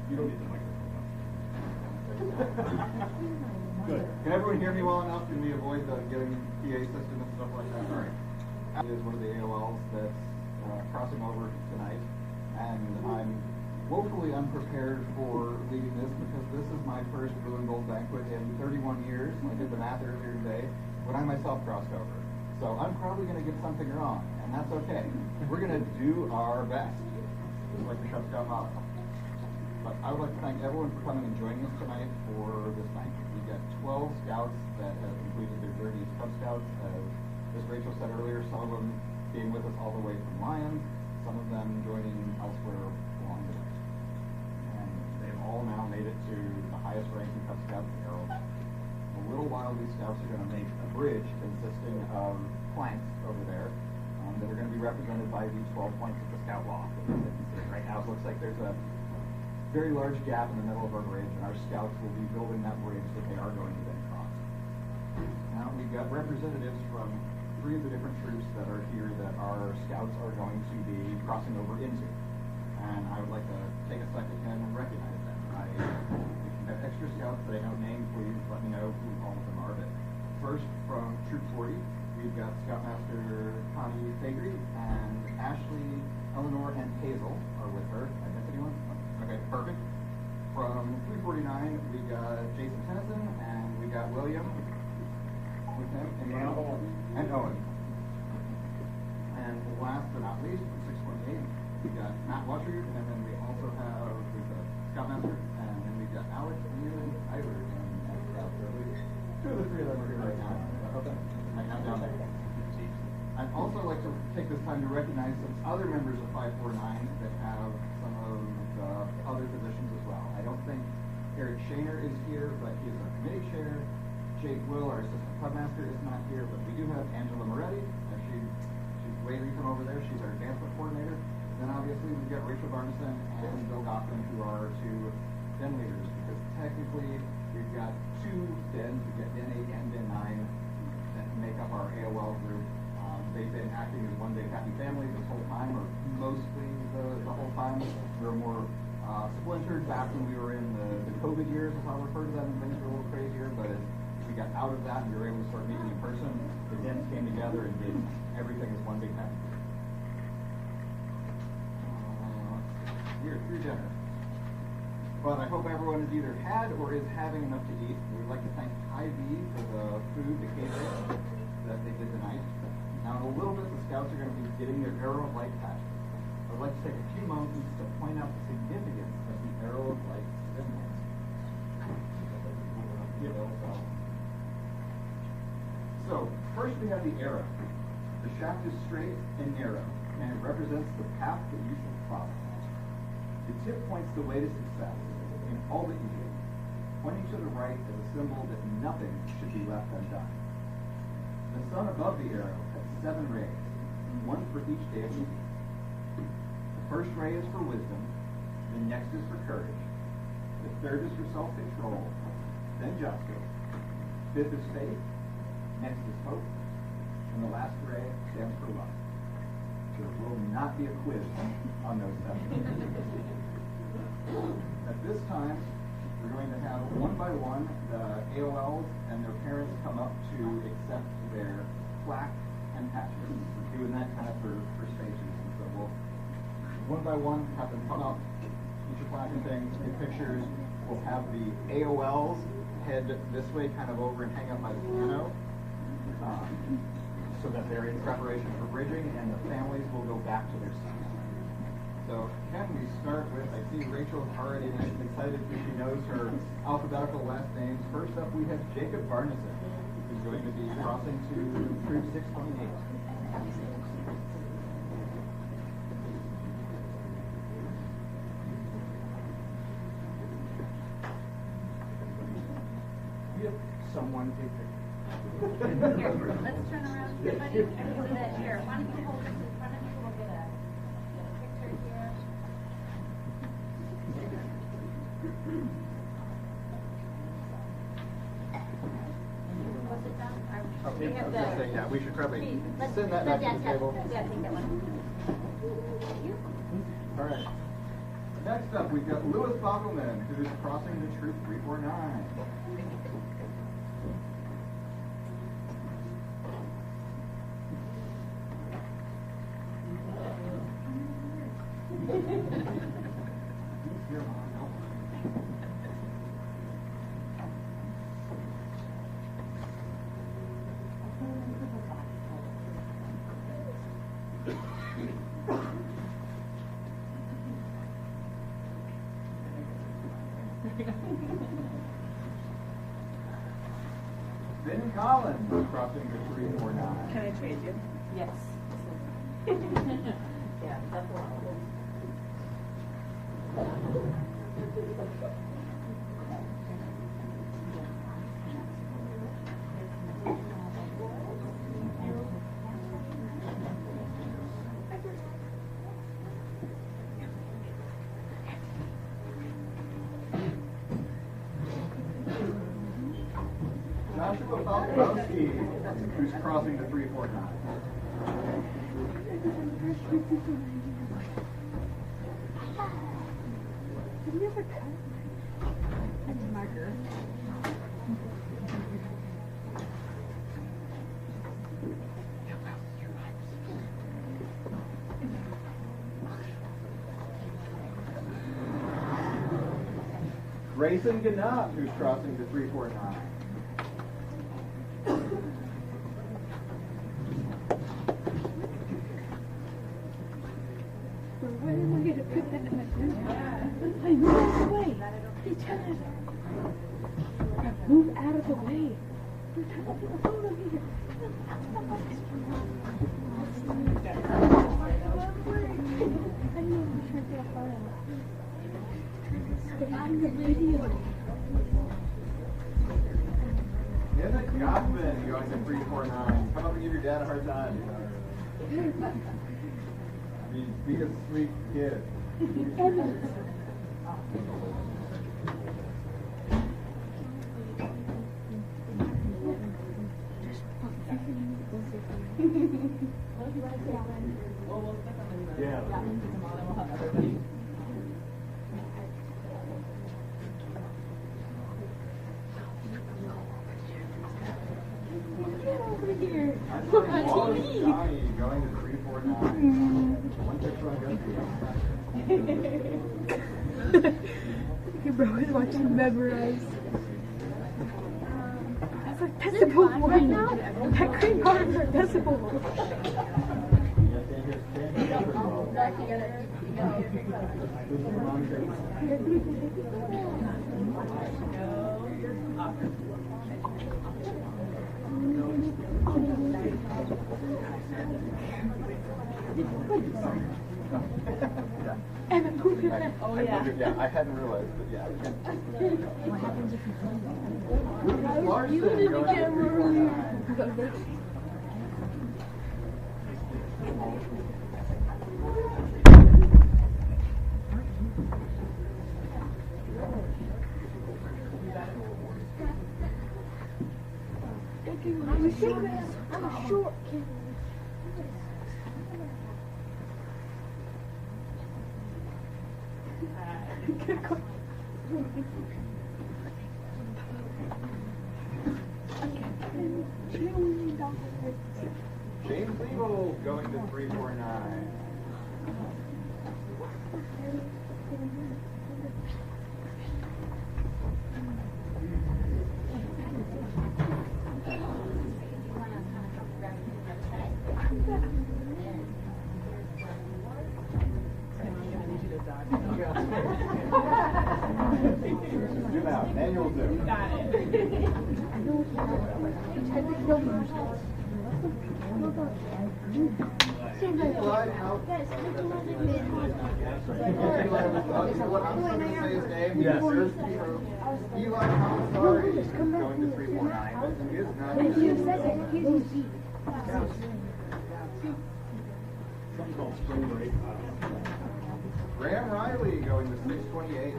You don't need the microphone. Good. Can everyone hear me well enough? Can we avoid the getting PA system and stuff like that? All right. It is one of the AOLs that's crossing over tonight, and I'm woefully unprepared for leading this because this is my first blue and gold banquet in 31 years. I did the math earlier today when I myself crossed over. So I'm probably going to get something wrong, and that's okay. We're going to do our best, just like the Cub Scout motto. But I would like to thank everyone for coming and joining us tonight for this banquet. We've got 12 scouts that have completed their journey as Cub Scouts. As Rachel said earlier, some of them being with us all the way from Lions, some of them joining elsewhere along the way. And they've all now made it to the highest ranking Cub Scout in the Arrow. In a little while, these scouts are going to make a bridge consisting of planks over there that are going to be represented by the 12 planks of the Scout Law. Right now, it looks like there's a very large gap in the middle of our bridge, and our scouts will be building that bridge that they are going to then cross. Now, we've got representatives from 3 of the different troops that are here that our scouts are going to be crossing over into. And I would like to take a second and recognize them. If you have extra scouts that I don't name, please let me know who all of them are. But first, from Troop 40, we've got Scoutmaster Connie Fagry, and Ashley, Eleanor, and Hazel are with her. I missed anyone? Okay, perfect. From 349, we got Jason Tennyson, and we got William with him, and Owen. And last but not least, from 628, we got Matt Watcher, and then we also have Scoutmaster, and then we've got Alex, and Ivor, and Scout. So 2 of the 3 of them are here right now. Hang out down there. I'd also like to take this time to recognize some other members of 549 that have some of the other positions as well. I don't think Eric Shaner is here, but he's our committee chair. Jake Will, our assistant clubmaster, is not here, but we do have Angela Moretti. She's waving from over there. She's our advancement coordinator. Then obviously we've got Rachel Barneson and Bill Goffman, who are our 2 den leaders, because technically we've got 2 dens. We've got Den 8 and Den 9 that make up our AOL group. They've been acting as one big happy family this whole time, or mostly the whole time. We were more splintered back when we were in the COVID years, as I'll refer to them, and things were a little crazier, but as we got out of that and we were able to start meeting in person, the dens came together and did everything as one big happy family. You're generous. But I hope everyone has either had or is having enough to eat. We'd like to thank Hy-Vee for the food, the catering that they did tonight. Now, in a little bit, the scouts are going to be getting their Arrow of Light patches. I would like to take a few moments to point out the significance of the Arrow of Light symbols. So, first we have the arrow. The shaft is straight and narrow, and it represents the path that you should follow. The tip points the way to success in all that you do. Pointing to the right is a symbol that nothing should be left undone. The sun above the arrow has 7 rays, 1 for each day of the week. The first ray is for wisdom, the next is for courage, the third is for self-control, then justice, 5th is faith, next is hope, and the last ray stands for love. There will not be a quiz on those subjects. At this time, we're going to have one by one the AOLs and their parents come up to accept their plaque and patches. We're doing that kind of for space reasons. So we'll one by one have them come up, each plaque and things, get pictures. We'll have the AOLs head this way, kind of over and hang up by the piano, so that they're in preparation for bridging, and the families will go back to their seats. So can we start with, I see Rachel already nice and excited because she knows her alphabetical last names. First up we have Jacob Barneson, who's going to be crossing to Troop 628. We have someone take pictures. Here, let's turn around. Everybody, so that here, why don't you hold this in front of you? We'll get a picture here. Was it done? We have the. Yeah, we should probably Let's send that back to the table. Yeah, take that one. Thank you. All right. Next up, we've got Louis Bogelman, who is crossing the troop 349. Ben Collins is crossing the 349. Can I trade you? Yes. Yeah, that's a lot. Joshua Falkowski, who's crossing the 349. Have you ever cut a marker? Grayson Ganott, who's crossing the 349. Where am I going to put that in my food? I move out of the way. Hey, Chad. Move out of the way. We're trying to put the phone over here. I know I'm trying to get a phone. Stay out of the video. Emmett Goffman going to 349. Come up and give your dad a hard time. Be a sweet kid. Emmett. Yeah. Get over here. That's Look like on Wallace TV. Johnny going to 349. One picture on Gus. Your bro is watching Memorize. That's like decibel right now. That green bars are decibel. Emmett, move your head. Oh, yeah. Yeah, I hadn't realized, but yeah. What happens if you Lucas Larson You did going the to camera 349. earlier. I'm a short kid. James Legal going to 349. Zoom out. Manual zoom. Got it. Eli, how? Yes. Eli Hamasari going to 349, but he is not. Graham Riley going to 628.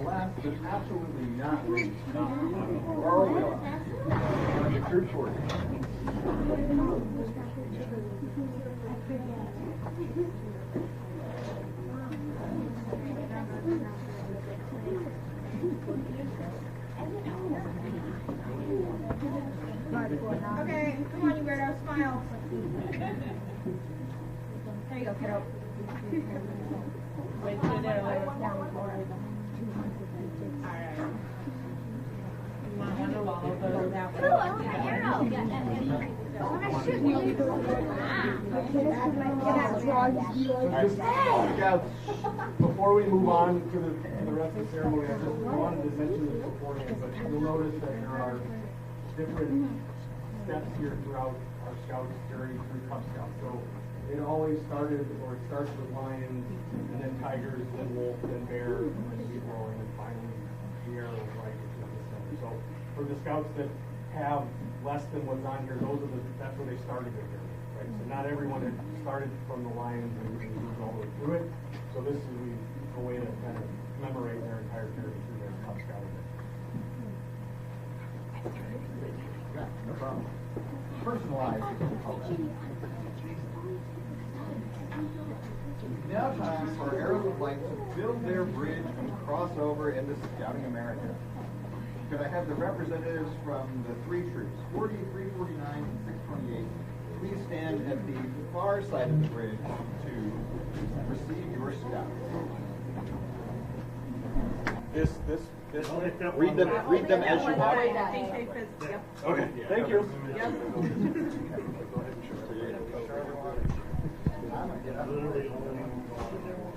last but absolutely not least, our Will, the troop court. Okay, come on, you weirdo, smile. There you go, kiddo. Wait, sit there, lay it down for it. Alright. Scouts, before we move on to the rest of the ceremony, I just wanted to mention this beforehand, but you'll notice that there are different steps here throughout our Scouts journey through Cub Scouts. So it always started, or it starts with lions, and then tigers, then wolf, then bear, and then zebra, and then finally deer, right, which is the center. So for the Scouts that have less than what's on here, that's where they started their journey, right? So not everyone had started from the lions and moved all the way through it. So this is a way to kind of commemorate their entire journey through their Cub Scout event. Yeah, no problem. Personalized. Now time for Arrows of Light to build their bridge and cross over into Scouting America. Could I have the representatives from the three troops, 40, 349, and 628, please stand at the far side of the bridge to receive your scouts. Read them as you walk. Okay, thank you.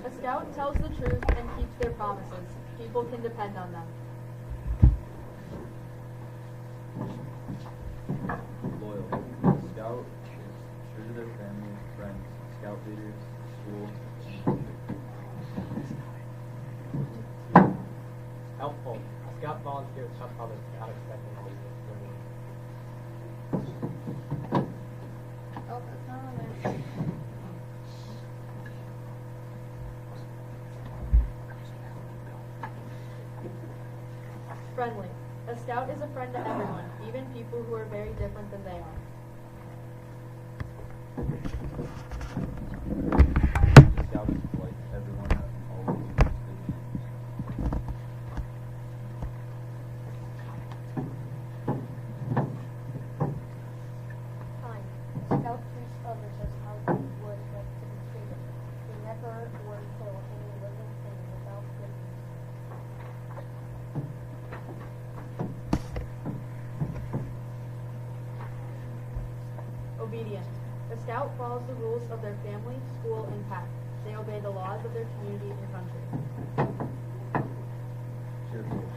A scout tells the truth and keeps their promises. People can depend on them. Loyal. Scout is true to their family, friends, scout leaders, school. Helpful. A scout volunteers help others without expecting always reward. Oh, that's not on there. Friendly. A scout is a friend to everyone, even people who are very different than they are. Scout is like everyone always uses good. Kind. Scout treats others as how they would like to be treated. They never would kill any living thing without good reason. Obedient. A scout follows the rules of their family, school, and pack. They obey the laws of their community and country. Cheerful. A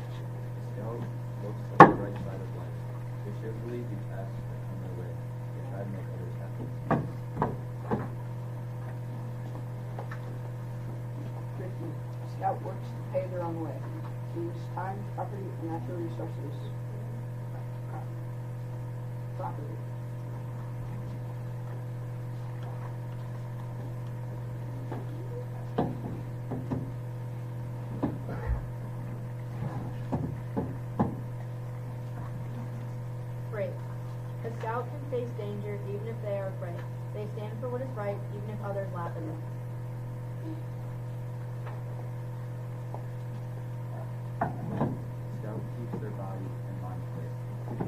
scout looks at the right side of life. They cheerfully do tasks that come their way. They try to make others happy. Thrifty. A scout works to pay their own way. They use time, property, and natural resources. Property. Brave. A scout can face danger even if they are afraid. They stand for what is right even if others laugh at it. Scout keeps their body and mind safe.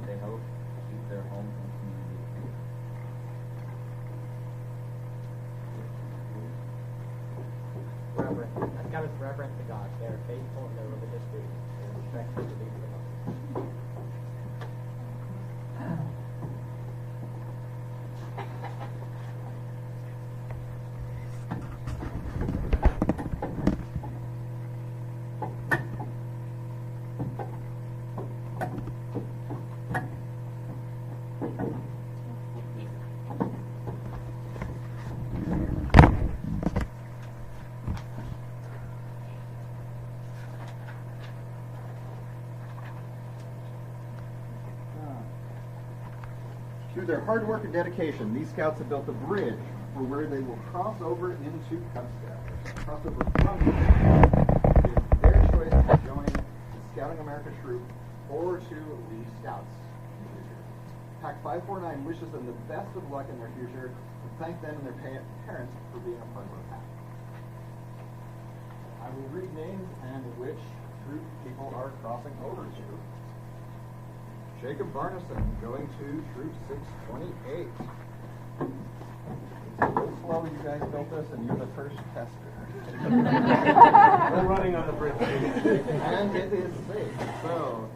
They help keep their home and community safe. Reverent. A scout is reverent to God. They are faithful in their religious duties. They respect the beliefs of others. Through their hard work and dedication, these scouts have built a bridge for where they will cross over into Cub Scouts. Cross over from Cub Scouts. It is their choice to join Crossing America troop or to lead scouts in the future. Pack 549 wishes them the best of luck in their future and thank them and their parents for being a part of our pack. I will read names and which troop people are crossing over to. Jacob Barneson going to troop 628. It's a little slow, you guys built this and you're the first tester. We're running on the bridge. And it is safe, so.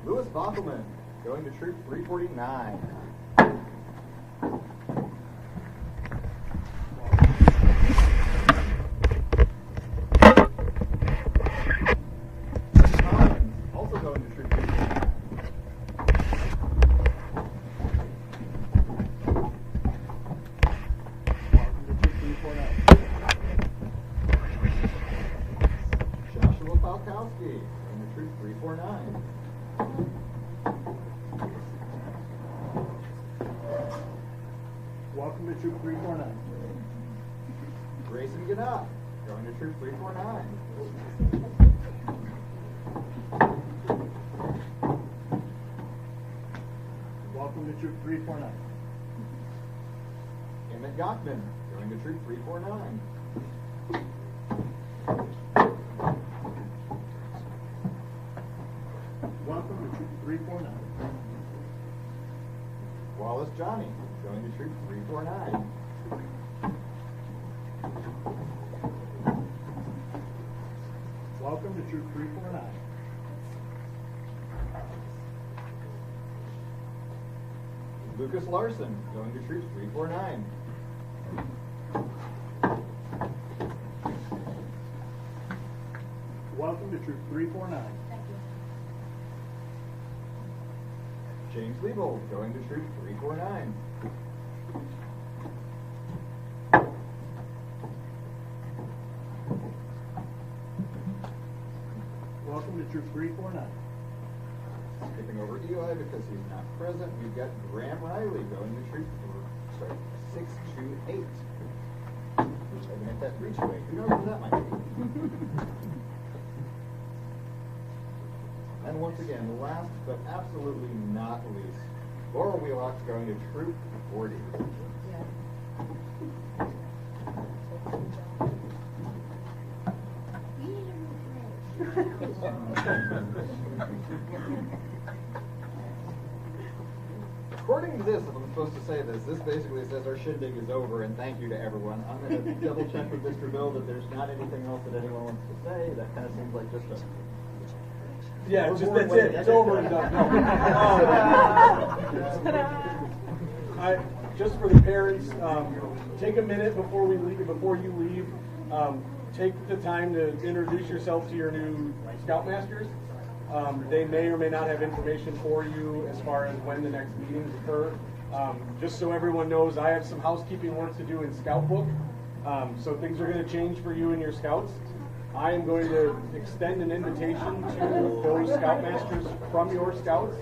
Louis Bonkelman going to troop 349. Also going to troop 349. Welcome to troop 349. Joshua Falkowski going to troop 349. Welcome to Troop 349. Grayson Gannett going to troop 349. Welcome to Troop 349. Emmett Gockman going to troop 349. Welcome to Troop 349. Wallace Johnny going to troop 349. Welcome to Troop 349. Lucas Larson going to troop 349. Welcome to Troop 349. Thank you. James Liebold going to troop 349. Welcome to Troop 349. Skipping over Eli because he's not present, we've got Graham Riley going to troop 628. Looking at that reach away. Who knows who that might be? And once again, last but absolutely not least, Laura Wheelock's going to troop 40. According to this, if I'm supposed to say this basically says our shindig is over and thank you to everyone. I'm going to double check with Mr. Bill that there's not anything else that anyone wants to say. That kind of seems like just a... Yeah, just that's it. It's over and done. Just for the parents, take a minute before we leave. Before you leave, take the time to introduce yourself to your new Scoutmasters. They may or may not have information for you as far as when the next meetings occur. Just so everyone knows, I have some housekeeping work to do in Scout Book. So things are going to change for you and your Scouts. I am going to extend an invitation to those Scoutmasters from your Scouts.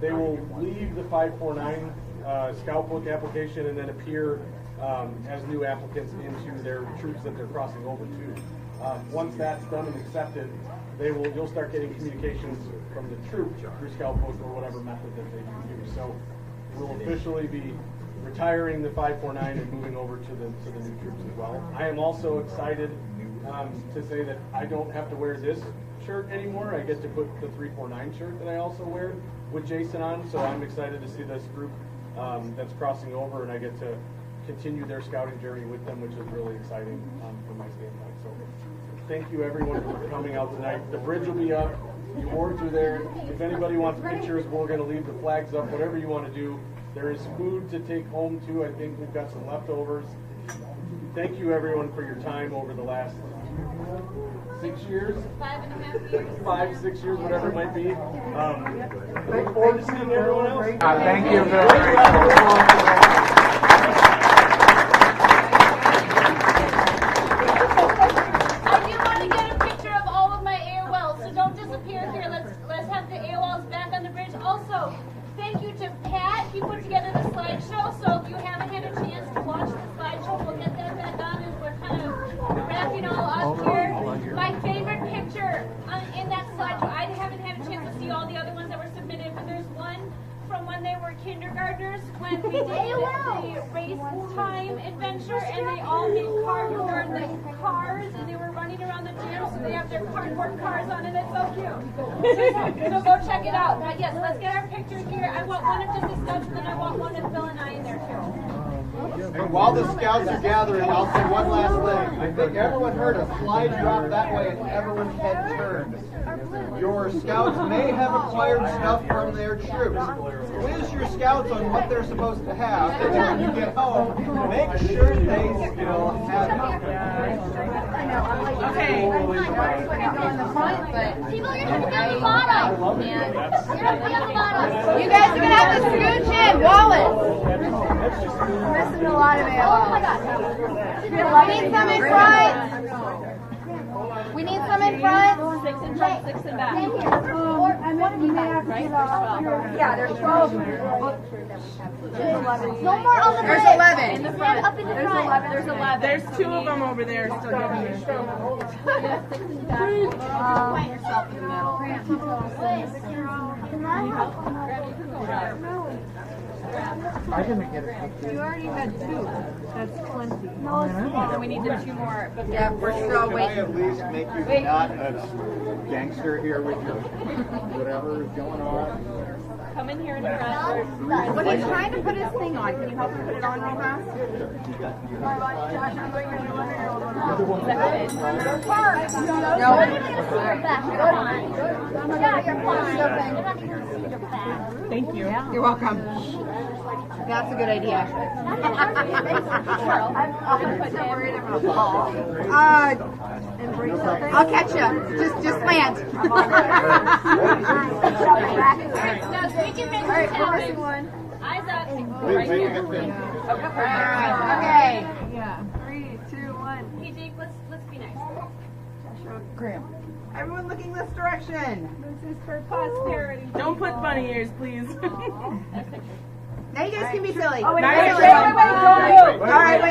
They will leave the 549 Scout Book application and then appear as new applicants into their troops that they're crossing over to. Once that's done and accepted, you'll start getting communications from the troop through Scout Book or whatever method that they use. So we'll officially be retiring the 549 and moving over to the new troops as well. I am also excited to say that I don't have to wear this shirt anymore. I get to put the 349 shirt that I also wear with Jason on. So I'm excited to see this group that's crossing over, and I get to continue their scouting journey with them, which is really exciting from my standpoint. So thank you everyone for coming out tonight. The bridge will be up. The awards are there. If anybody wants pictures, we're going to leave the flags up, whatever you want to do. There is food to take home too. I think we've got some leftovers. Thank you everyone for your time over the last 6 years. 5.5 years. 5, 6 years, whatever it might be. Look forward to seeing everyone else. Thank you very much. I do want to get a picture of all of my AOLs, so don't disappear here. Let's have the AOLs back on the bridge. Also, he put together the slideshow, so if you haven't had a chance to watch the slideshow, we'll get that back on as we're kind of wrapping all up here. My favorite picture in that slideshow, I haven't had a chance to see all the other ones that were submitted, but there's one from when they were kindergartners, when we did the race time adventure, and they all made cardboard cars, and they were running around the gym, so they have their cardboard cars on, and it's so cute. So go check it out. But yes, let's get our picture here. I want one of just the scouts, and then I want one of Bill and I in there too. And while the scouts are gathering, I'll say one last thing. I think everyone heard a slide drop that way and everyone's head turned. Your scouts may have acquired stuff from their troops. Quiz your scouts on what they're supposed to have, and then when you get home, make sure they still have it. Okay. People, you're going to be on the bottom. You're going to be on the bottom. You guys are gonna have to scooch in, Wallace. Missing a lot of AOL. Oh my God. We need some in front. We need some in front. 6 in front, 6 in back. Yeah, there's 12. No more on the There's bridge. 11. In the front. Up in the front. There's 11. There's 2 of them over there still giving me. 6 in the back. Plant yourself in the middle. You already had 2. That's plenty. So we need the 2 more. But Yeah, we're still Can I waiting. at least make you not a gangster here with your whatever is going on? come in here in front. But he's trying to put his thing on. Can you help him put it on real fast? No. Thank you. You're welcome. That's a good idea. I'll catch you. Just land. Now, take your fingers out. Eyes up. Right here. Okay. Yeah. 3, 2, 1. Hey, Jake, let's be nice. Everyone looking this direction. This is for posterity. Don't put bunny ears, please. Now you guys can be silly. Wait, All right, wait.